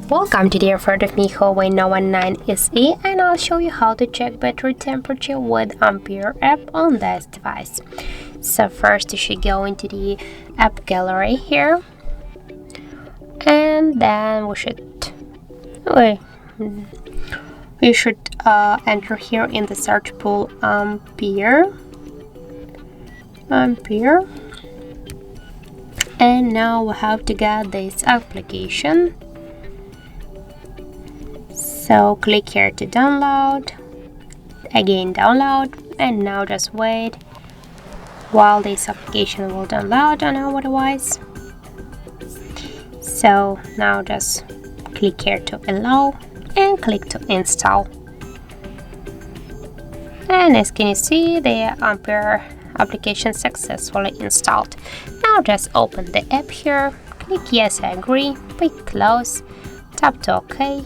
Welcome today in front of me HUAWEI Nova 9 SE, and I'll show you how to check battery temperature with Ampere App on this device. So first you should go into the app gallery here, and then we should enter here in the search pool Ampere, and now we have to get this application. So click here to download, again download, and now just wait while this application will download on our device. So now just click here to allow and click to install. And as can you see, the Ampere application successfully installed. Now just open the app here, click yes I agree, click close, tap to OK.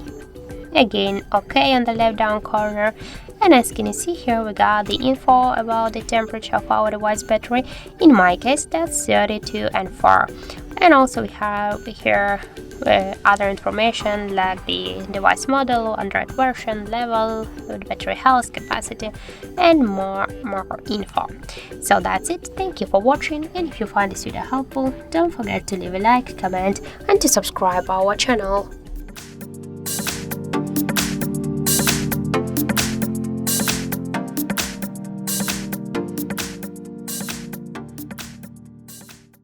Again OK on the left down corner, and as can you see here, we got the info about the temperature of our device battery. In my case that's 32 and 4, and also we have here other information like the device model, Android version, level, battery health, capacity, and more info. So that's it. Thank you for watching, and if you find this video helpful, don't forget to leave a like, comment, and to subscribe our channel.